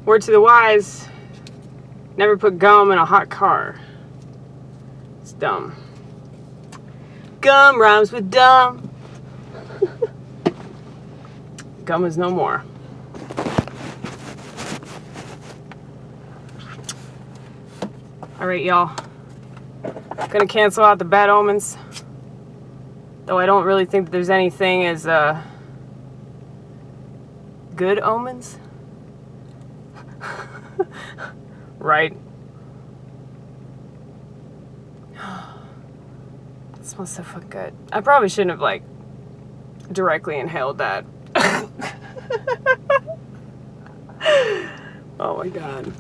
Word to the wise, never put gum in a hot car. It's dumb. Gum rhymes with dumb. Gum is no more. Alright, y'all. Gonna cancel out the bad omens. Though I don't really think that there's anything as good omens. Right? It smells so fucking good. I probably shouldn't have, like, directly inhaled that. Oh my god.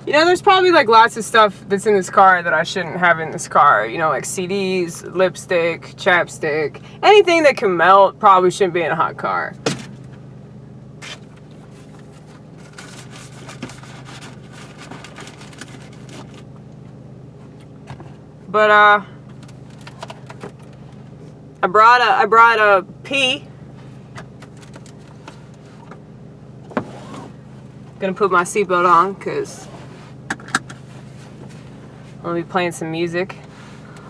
You know, there's probably, like, lots of stuff that's in this car that I shouldn't have in this car. You know, like CDs, lipstick, chapstick. Anything that can melt probably shouldn't be in a hot car. But, I brought a pee. Gonna put my seatbelt on, because I'm gonna be playing some music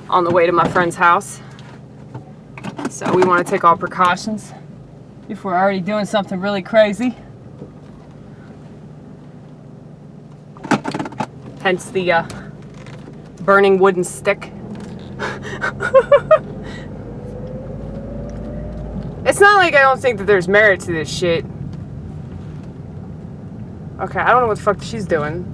on the way to my friend's house. So we want to take all precautions if we're already doing something really crazy. Hence the burning wooden stick. It's not like I don't think that there's merit to this shit. Okay, I don't know what the fuck she's doing.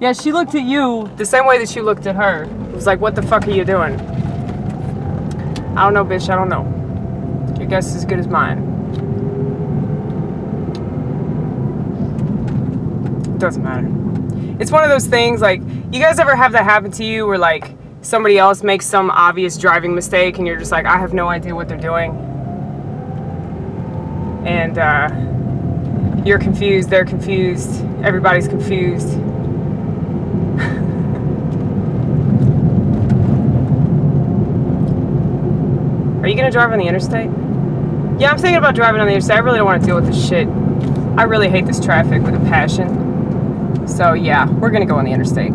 Yeah, she looked at you the same way that you looked at her. It was like, what the fuck are you doing? I don't know, bitch, I don't know. Your guess is as good as mine. It doesn't matter. It's one of those things, like, you guys ever have that happen to you where, like, somebody else makes some obvious driving mistake and you're just like, I have no idea what they're doing. And, you're confused, they're confused, everybody's confused. Are you gonna drive on the interstate? Yeah, I'm thinking about driving on the interstate. I really don't want to deal with this shit. I really hate this traffic with a passion. So yeah, we're gonna go on the interstate.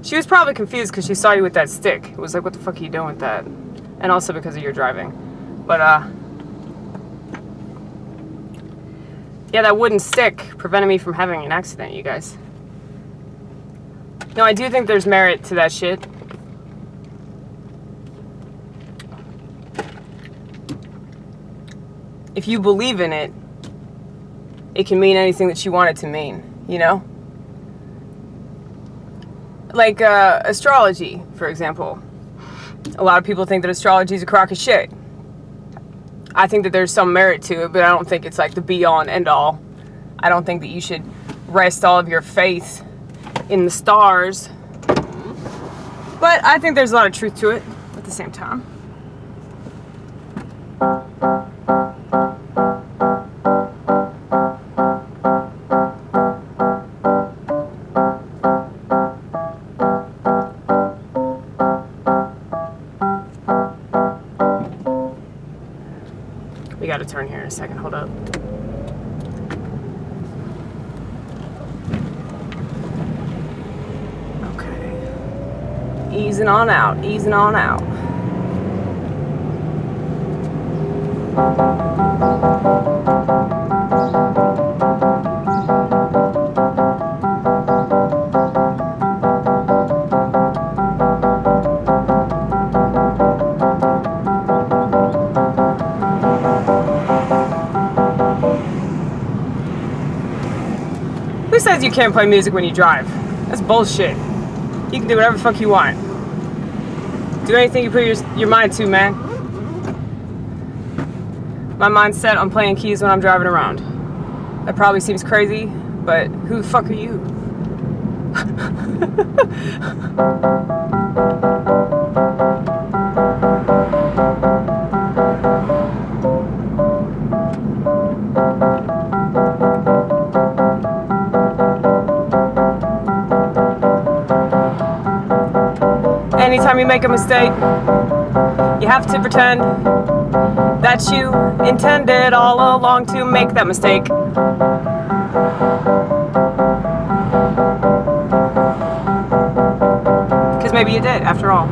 She was probably confused because she saw you with that stick. It was like, what the fuck are you doing with that? And also because of your driving. But, yeah, that wooden stick prevented me from having an accident, you guys. No, I do think there's merit to that shit. If you believe in it, it can mean anything that you want it to mean, you know? Like, astrology, for example. A lot of people think that astrology is a crock of shit. I think that there's some merit to it, but I don't think it's like the be-all and end-all. I don't think that you should rest all of your faith in the stars. But I think there's a lot of truth to it at the same time. We gotta turn here in a second, hold up. Okay. Easing on out, easing on out. Who says you can't play music when you drive? That's bullshit. You can do whatever the fuck you want. Do anything you put your mind to, man. My mind's set on playing keys when I'm driving around. That probably seems crazy, but who the fuck are you? time you make a mistake, you have to pretend that you intended all along to make that mistake. Because maybe you did, after all.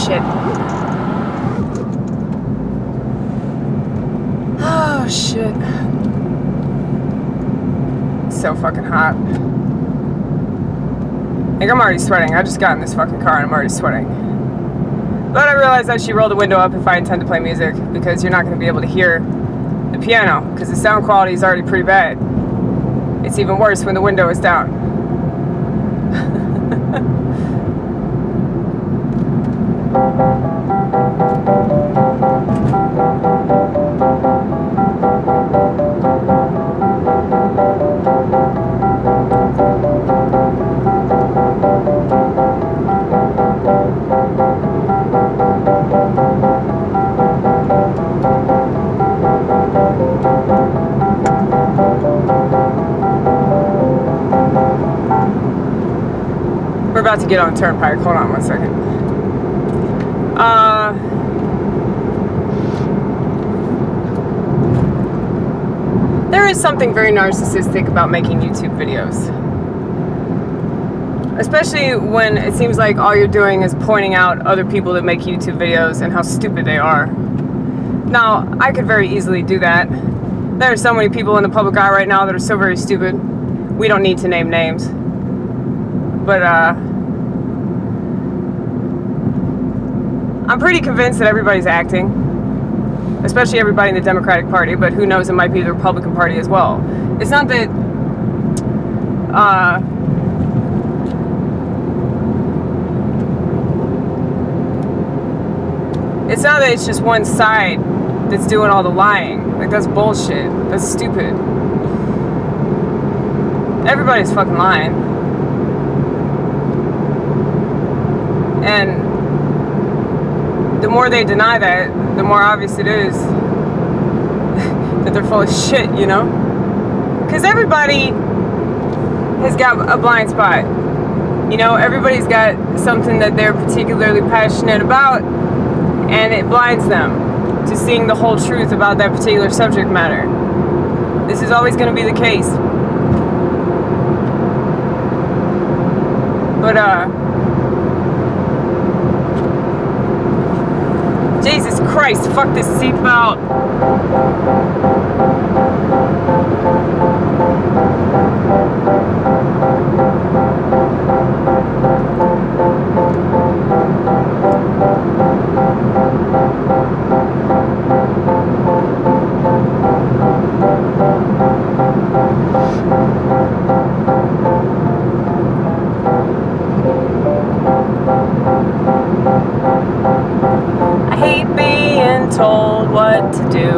Shit. Oh, shit. So fucking hot. Like, I'm already sweating. I just got in this fucking car and I'm already sweating. But I realized I should roll the window up if I intend to play music, because you're not going to be able to hear the piano, because the sound quality is already pretty bad. It's even worse when the window is down. We're about to get on the turnpike. Hold on one second. There is something very narcissistic about making YouTube videos. Especially when it seems like all you're doing is pointing out other people that make YouTube videos and how stupid they are. Now, I could very easily do that. There are so many people in the public eye right now that are so very stupid. We don't need to name names. But, I'm pretty convinced that everybody's acting. Especially everybody in the Democratic Party, but who knows, it might be the Republican Party as well. It's not that, it's not that it's just one side that's doing all the lying. Like, that's bullshit. That's stupid. Everybody's fucking lying. And the more they deny that, the more obvious it is that they're full of shit, you know? Because everybody has got a blind spot. You know, everybody's got something that they're particularly passionate about, and it blinds them to seeing the whole truth about that particular subject matter. This is always going to be the case. But, Jesus Christ, fuck this seatbelt. I hate being told what to do.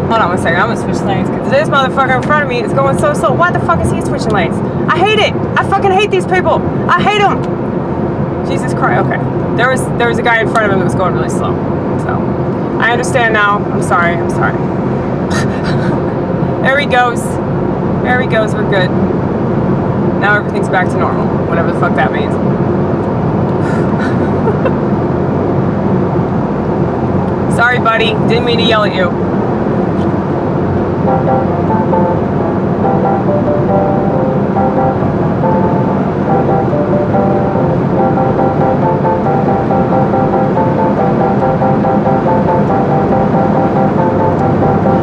Hold on one second, I'm gonna switch lanes because this motherfucker in front of me is going so slow. Why the fuck is he switching lanes? I hate it. I fucking hate these people. I hate them. Jesus Christ. Okay. There was a guy in front of him that was going really slow. So I understand now. I'm sorry. There he goes. There he goes. We're good. Now everything's back to normal. Whatever the fuck that means. Sorry, buddy. Didn't mean to yell at you.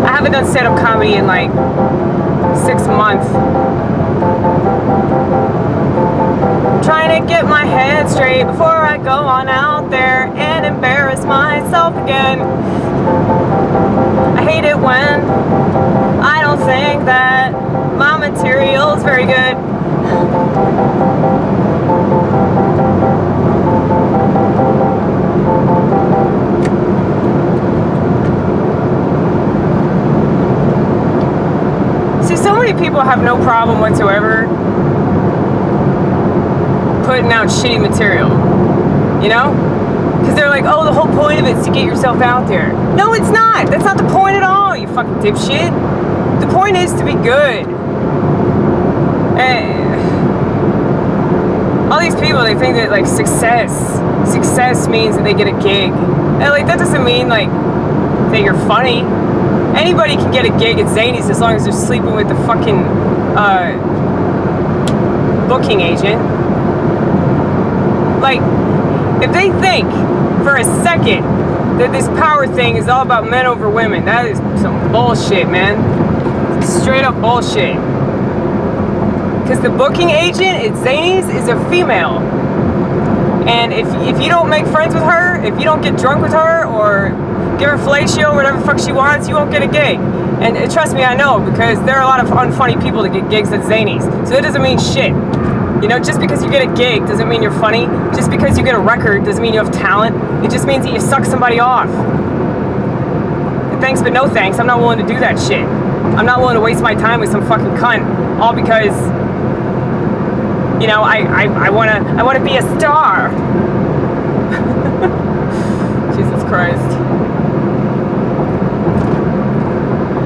I haven't done stand-up comedy in like 6 months. I'm trying to get my head straight before I go on out there and embarrass myself again. I hate it when I don't think that my material is very good. people have no problem whatsoever putting out shitty material, you know? Because they're like, oh, the whole point of it is to get yourself out there. No, it's not. That's not the point at all, you fucking dipshit. The point is to be good. And all these people, they think that like success means that they get a gig. And like that doesn't mean like that you're funny. Anybody can get a gig at Zanies as long as they're sleeping with the fucking booking agent. Like, if they think for a second that this power thing is all about men over women, that is some bullshit, man. It's straight up bullshit. Because the booking agent at Zanies is a female. And if you don't make friends with her, if you don't get drunk with her, or give her fellatio, whatever the fuck she wants, you won't get a gig. And trust me, I know, because there are a lot of unfunny people that get gigs at Zanies. So that doesn't mean shit. You know, just because you get a gig doesn't mean you're funny. Just because you get a record doesn't mean you have talent. It just means that you suck somebody off. And thanks but no thanks, I'm not willing to do that shit. I'm not willing to waste my time with some fucking cunt, all because, you know, I wanna be a star. Jesus Christ.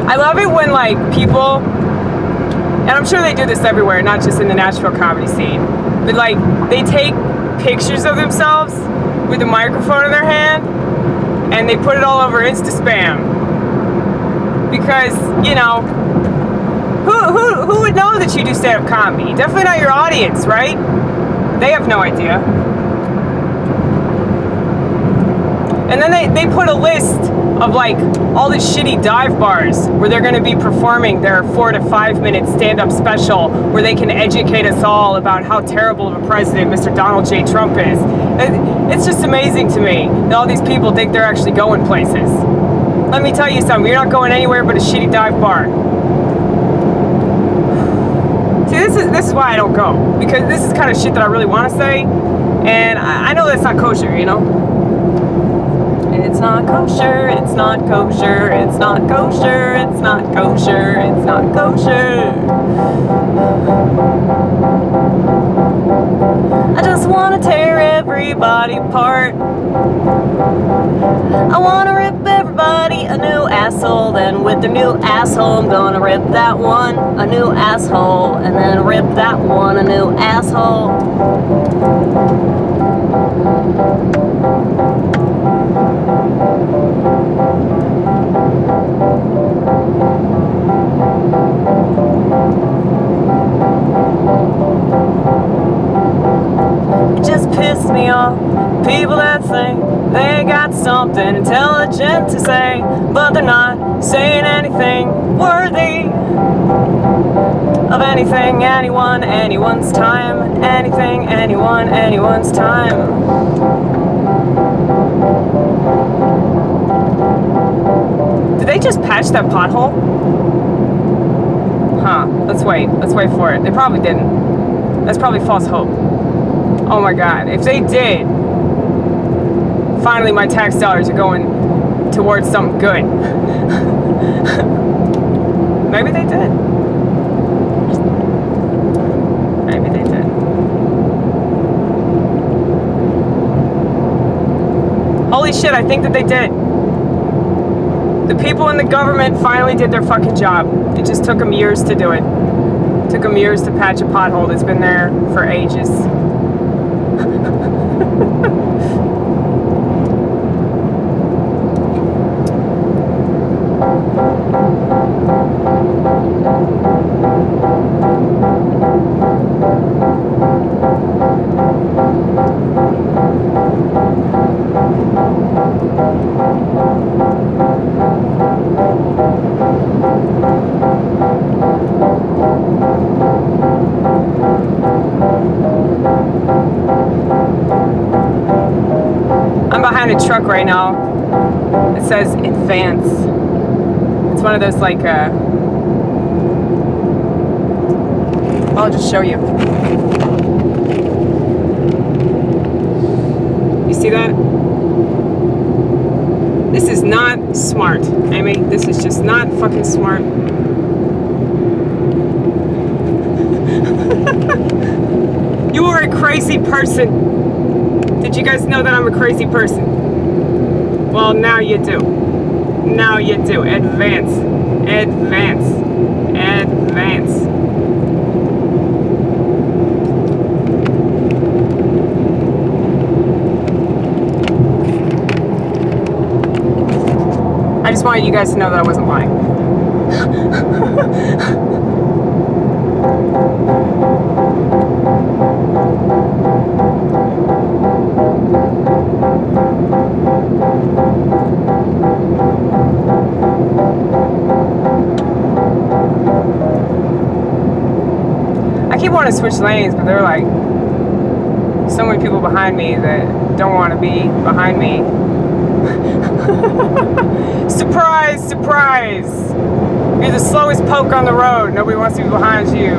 I love it when like people, and I'm sure they do this everywhere, not just in the Nashville comedy scene, but like they take pictures of themselves with a microphone in their hand and they put it all over Insta spam. Because, you know, who would know that you do stand-up comedy? Definitely not your audience, right? They have no idea. And then they put a list of like all the shitty dive bars where they're going to be performing their 4 to 5 minute stand-up special where they can educate us all about how terrible of a president Mr. Donald J. Trump is. It's just amazing to me that all these people think they're actually going places. Let me tell you something, you're not going anywhere but a shitty dive bar. See, this is why I don't go, because this is kind of shit that I really want to say, and I know that's not kosher, you know? It's not kosher, it's not kosher, it's not kosher, it's not kosher, it's not kosher. I just want to tear everybody apart. I want to rip everybody a new asshole, then with their new asshole I'm gonna rip that one a new asshole, and then rip that one a new asshole. It just pisses me off, people that think they got something intelligent to say, but they're not saying anything worthy of anything, anyone, anyone's time, anything, anyone, anyone's time. Did they just patch that pothole? Huh, let's wait for it. They probably didn't. That's probably false hope. Oh my God, if they did, finally my tax dollars are going towards something good. Maybe they did. Maybe they did. Holy shit, I think that they did. The people in the government finally did their fucking job. It just took them years to do it. It took them years to patch a pothole that's been there for ages. A truck right now. It says advance. It's one of those like I'll just show you. You see that? This is not smart, Amy. This is just not fucking smart. You are a crazy person. Did you guys know that I'm a crazy person? Well, now you do. Now you do. Advance. Advance. Advance. I just wanted you guys to know that I wasn't lying. I keep wanting to switch lanes, but there are like so many people behind me that don't want to be behind me. Surprise, surprise! You're the slowest poke on the road. Nobody wants to be behind you.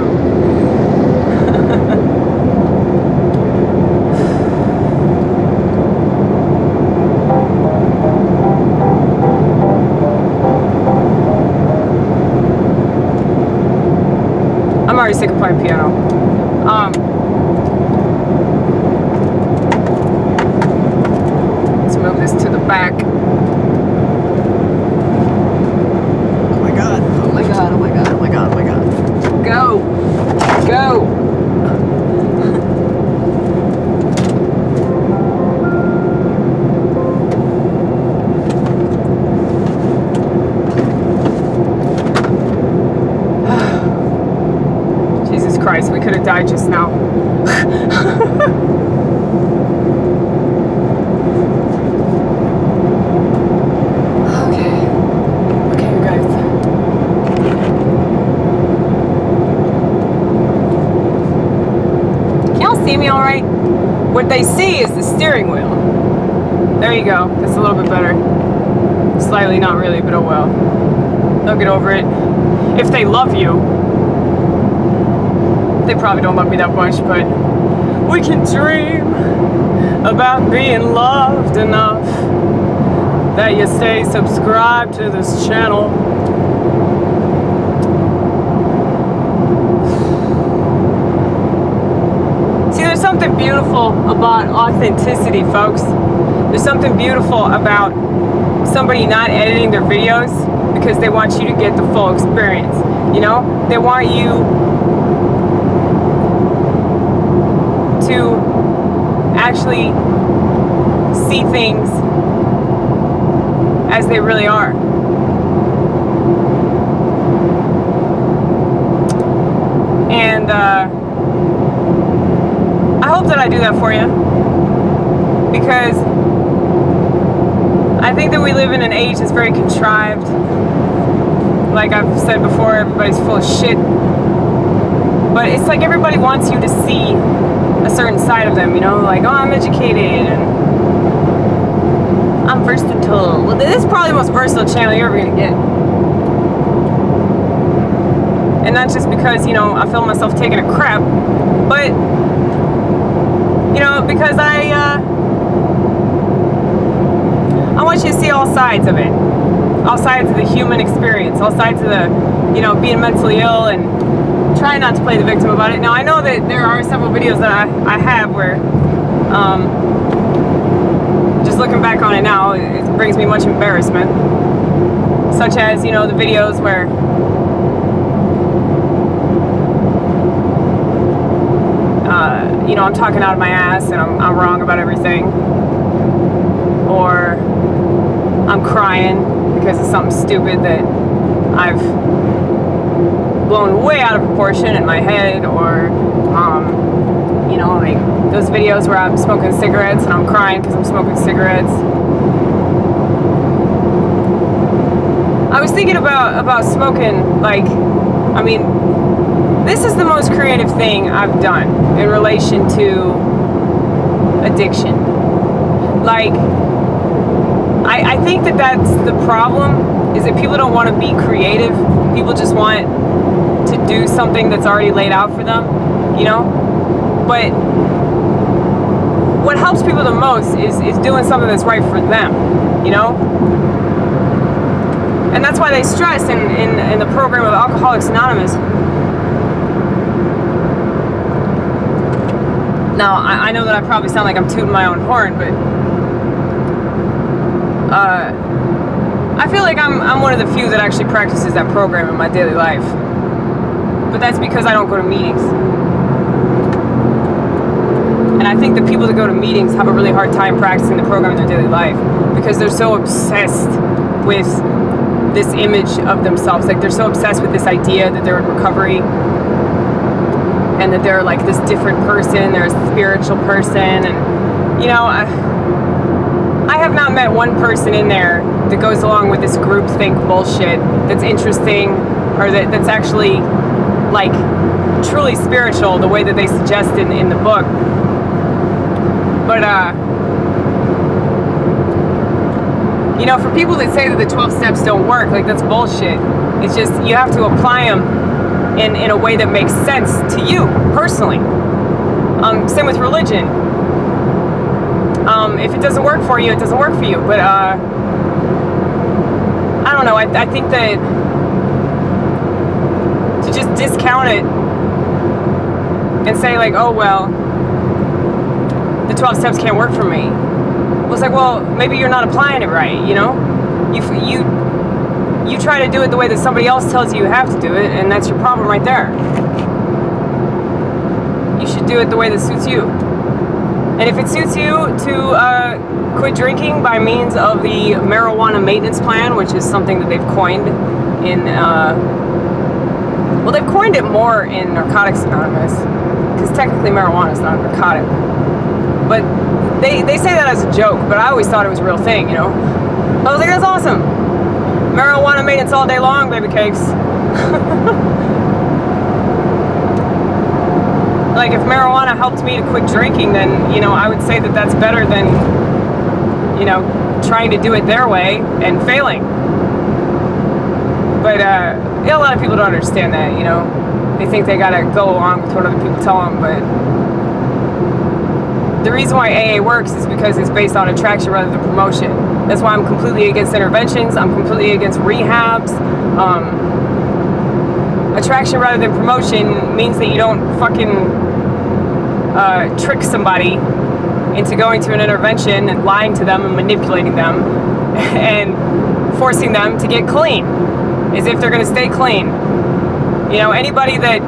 I'm already sick of playing piano. Let's move this to the back. Oh my god, oh my god, oh my god, oh my god, oh my god. Go! Go! Jesus Christ, we could have died just now. See me all right? What they see is the steering wheel. There you go. That's a little bit better. Slightly, not really, but oh well. They'll get over it. If they love you. They probably don't love me that much, but we can dream about being loved enough that you stay subscribed to this channel. There's something beautiful about authenticity, folks. There's something beautiful about somebody not editing their videos because they want you to get the full experience. You know, they want you to actually see things as they really are. And I hope that I do that for you, because I think that we live in an age that's very contrived. Like I've said before, everybody's full of shit. But it's like everybody wants you to see a certain side of them, you know? Like, oh, I'm educated and I'm versatile. Well, this is probably the most versatile channel you're ever gonna get. And not just because, you know, I feel myself taking a crap, but you know, because I want you to see all sides of it. All sides of the human experience. All sides of the, you know, being mentally ill and trying not to play the victim about it. Now, I know that there are several videos that I have where, just looking back on it now, it brings me much embarrassment. Such as, you know, the videos where you know, I'm talking out of my ass and I'm wrong about everything, or I'm crying because of something stupid that I've blown way out of proportion in my head, or you know, like those videos where I'm smoking cigarettes and I'm crying because I'm smoking cigarettes. I was thinking about smoking, like, I mean, this is the most creative thing I've done in relation to addiction. Like, I think that that's the problem, is that people don't want to be creative. People just want to do something that's already laid out for them, you know? But what helps people the most is doing something that's right for them, you know? And that's why they stress in the program of Alcoholics Anonymous, Now, I know that I probably sound like I'm tooting my own horn, but I feel like I'm one of the few that actually practices that program in my daily life. But that's because I don't go to meetings. And I think the people that go to meetings have a really hard time practicing the program in their daily life because they're so obsessed with this image of themselves. Like, they're so obsessed with this idea that they're in recovery and that they're like this different person, they're a spiritual person. And, you know, I have not met one person in there that goes along with this groupthink bullshit that's interesting or that's actually like truly spiritual the way that they suggest in the book. But you know, for people that say that the 12 steps don't work, like, that's bullshit. It's just you have to apply them in a way that makes sense to you personally. Same with religion. If it doesn't work for you, it doesn't work for you. But I don't know. I think that to just discount it and say like, oh well, the 12 steps can't work for me. Well, it's like, well, maybe you're not applying it right. You know, you try to do it the way that somebody else tells you have to do it, and that's your problem right there. You should do it the way that suits you. And if it suits you to quit drinking by means of the marijuana maintenance plan, which is something that they've coined in, well, they've coined it more in Narcotics Anonymous, because technically marijuana is not a narcotic. But they say that as a joke, but I always thought it was a real thing, you know? I was like, that's awesome. Marijuana maintenance all day long, baby cakes. Like, if marijuana helped me to quit drinking, then, you know, I would say that that's better than, you know, trying to do it their way and failing. But, yeah, a lot of people don't understand that, you know. They think they gotta go along with what other people tell them, but the reason why AA works is because it's based on attraction rather than promotion. That's why I'm completely against interventions. I'm completely against rehabs. Attraction rather than promotion means that you don't fucking trick somebody into going to an intervention and lying to them and manipulating them and forcing them to get clean as if they're going to stay clean. You know, anybody that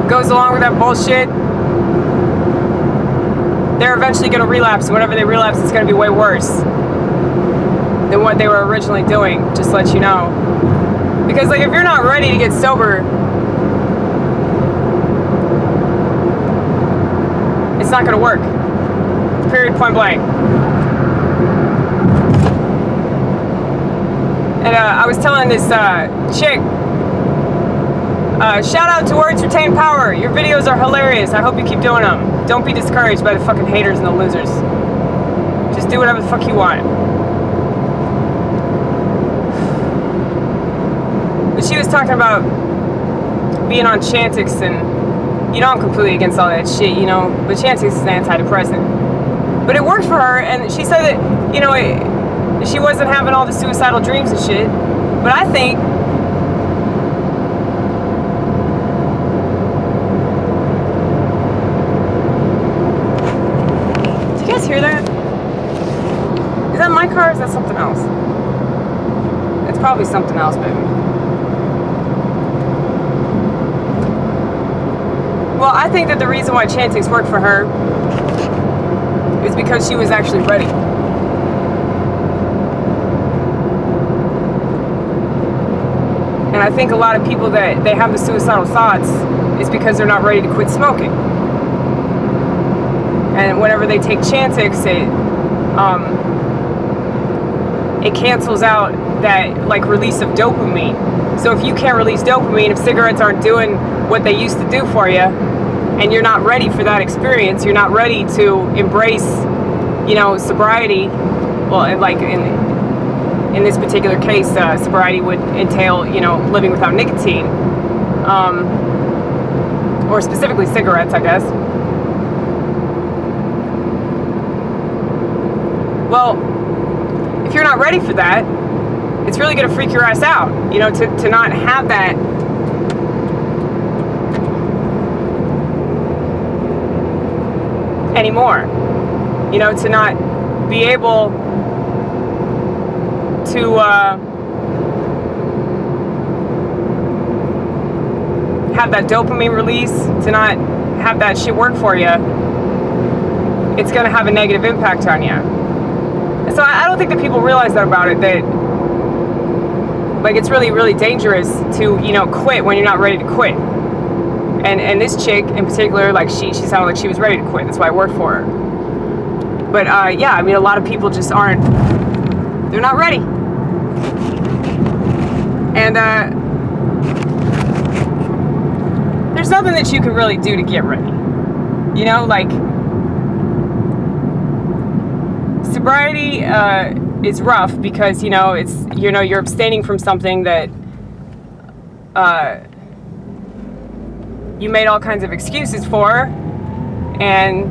goes along with that bullshit, they're eventually going to relapse. Whenever they relapse, it's going to be way worse than what they were originally doing, just to let you know. Because, like, if you're not ready to get sober, it's not going to work. Period, point blank. And I was telling this chick, shout out to Words Retain Power. Your videos are hilarious. I hope you keep doing them. Don't be discouraged by the fucking haters and the losers. Just do whatever the fuck you want. But she was talking about being on Chantix, and, you know, I'm completely against all that shit, you know, but Chantix is an antidepressant. But it worked for her, and she said that, you know, she wasn't having all the suicidal dreams and shit. But I think hear that? Is that my car or is that something else? It's probably something else, baby. Well, I think that the reason why Chantix worked for her is because she was actually ready. And I think a lot of people that they have the suicidal thoughts is because they're not ready to quit smoking. And whenever they take Chantix, it cancels out that, like, release of dopamine. So if you can't release dopamine, if cigarettes aren't doing what they used to do for you, and you're not ready for that experience, you're not ready to embrace, you know, sobriety. Well, and like in this particular case, sobriety would entail, you know, living without nicotine, or specifically cigarettes, I guess. Well, if you're not ready for that, it's really going to freak your ass out, you know, to not have that anymore. You know, to not be able to have that dopamine release, to not have that shit work for you, it's going to have a negative impact on you. And so I don't think that people realize that about it, that like it's really, really dangerous to, you know, quit when you're not ready to quit. And this chick in particular, like she sounded like she was ready to quit. That's why I worked for her. But yeah, I mean, a lot of people just aren't, they're not ready. And there's nothing that you can really do to get ready. You know, like, sobriety is rough because, you know, it's, you know, you're abstaining from something that you made all kinds of excuses for, and,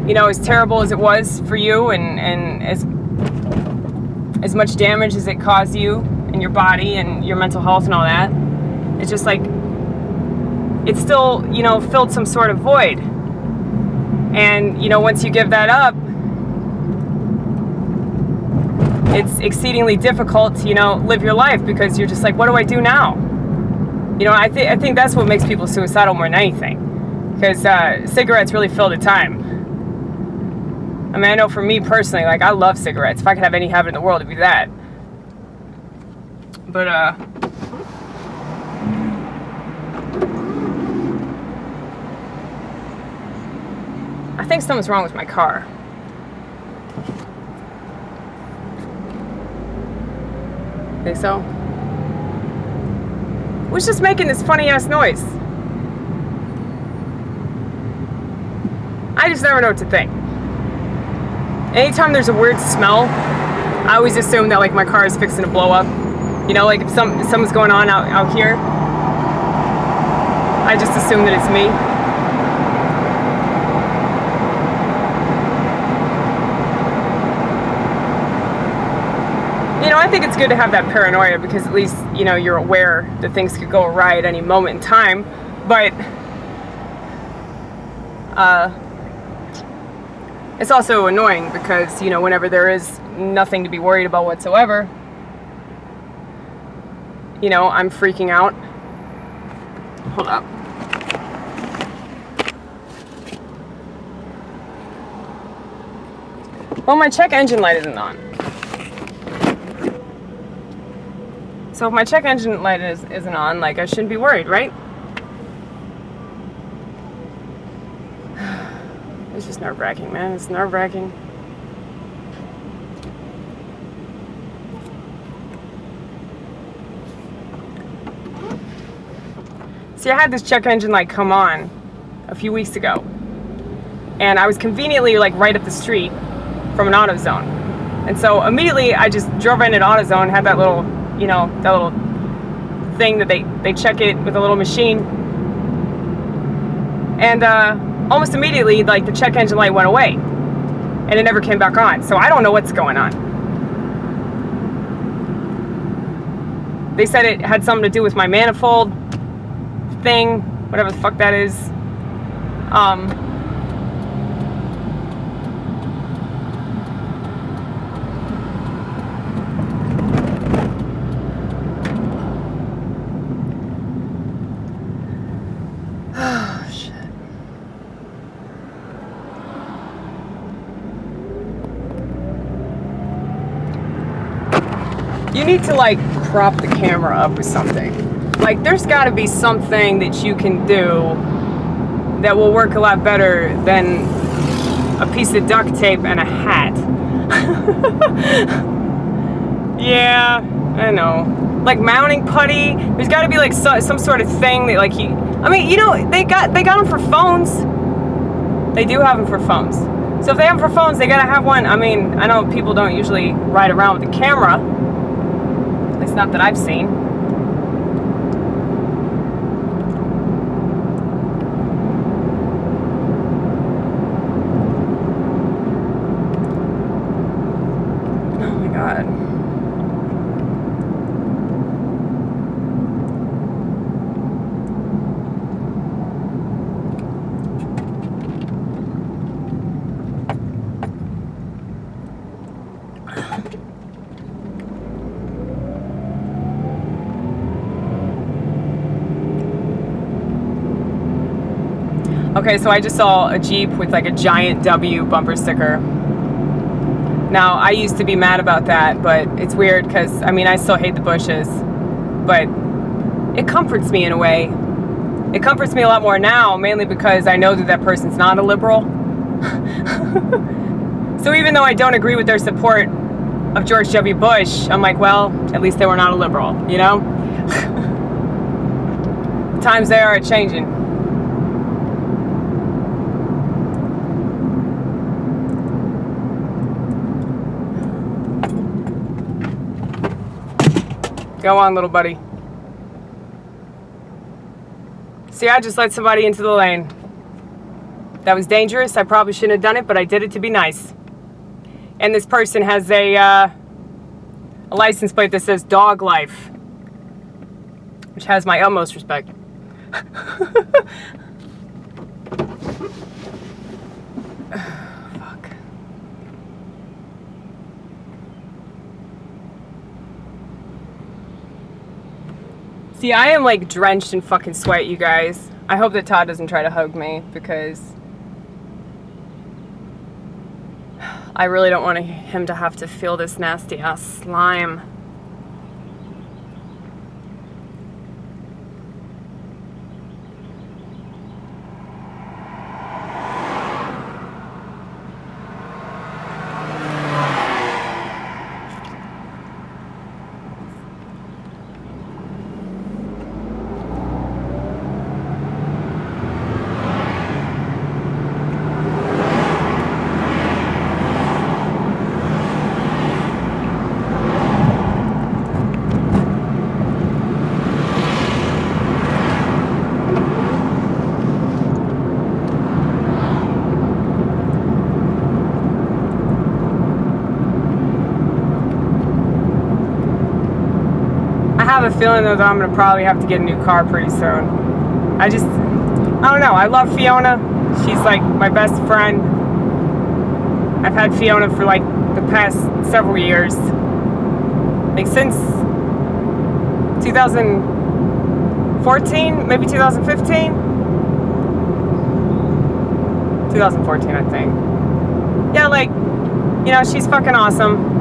you know, as terrible as it was for you, and as much damage as it caused you and your body and your mental health and all that, it's just like, it still, you know, filled some sort of void. And, you know, once you give that up, it's exceedingly difficult to, you know, live your life, because you're just like, what do I do now? You know, I think that's what makes people suicidal more than anything, because cigarettes really fill the time. I mean, I know for me personally, like, I love cigarettes. If I could have any habit in the world, it'd be that. But I think something's wrong with my car. Think so? It was just making this funny ass noise. I just never know what to think. Anytime there's a weird smell, I always assume that, like, my car is fixing to blow up. You know, like, if something's going on out here, I just assume that it's me. You know, I think it's good to have that paranoia, because at least, you know, you're aware that things could go awry at any moment in time. But it's also annoying because, you know, whenever there is nothing to be worried about whatsoever, you know, I'm freaking out. Hold up. Well, my check engine light isn't on. So if my check engine light isn't on, like, I shouldn't be worried, right? It's just nerve-wracking, man. It's nerve-wracking. See, I had this check engine light come on a few weeks ago, and I was conveniently, like, right up the street from an AutoZone. And so immediately I just drove in at AutoZone, had that little, you know, that little thing that they check it with a little machine. And almost immediately, like, the check engine light went away, and it never came back on. So I don't know what's going on. They said it had something to do with my manifold thing, whatever the fuck that is. You need to, like, prop the camera up with something. Like, there's got to be something that you can do that will work a lot better than a piece of duct tape and a hat. Yeah, I know. Like, mounting putty. There's got to be, like, some sort of thing that, like, I mean, you know, they got them for phones. They do have them for phones. So if they have them for phones, they got to have one. I mean, I know people don't usually ride around with a camera. At least not that I've seen. Oh my God. Okay, so I just saw a Jeep with like a giant W bumper sticker. Now, I used to be mad about that, but it's weird because, I mean, I still hate the Bushes, but it comforts me in a way. It comforts me a lot more now, mainly because I know that that person's not a liberal. So even though I don't agree with their support of George W. Bush, I'm like, well, at least they were not a liberal, you know? Times they are changing. Go on, little buddy. See, I just let somebody into the lane. That was dangerous. I probably shouldn't have done it, but I did it to be nice. And this person has a license plate that says Dog Life, which has my utmost respect. Fuck. See, I am like drenched in fucking sweat, you guys. I hope that Todd doesn't try to hug me because I really don't want him to have to feel this nasty ass slime. I have a feeling though that I'm gonna probably have to get a new car pretty soon. I don't know, I love Fiona. She's like my best friend. I've had Fiona for like the past several years. Like since 2014, maybe 2015? 2014, I think. Yeah, like, you know, she's fucking awesome.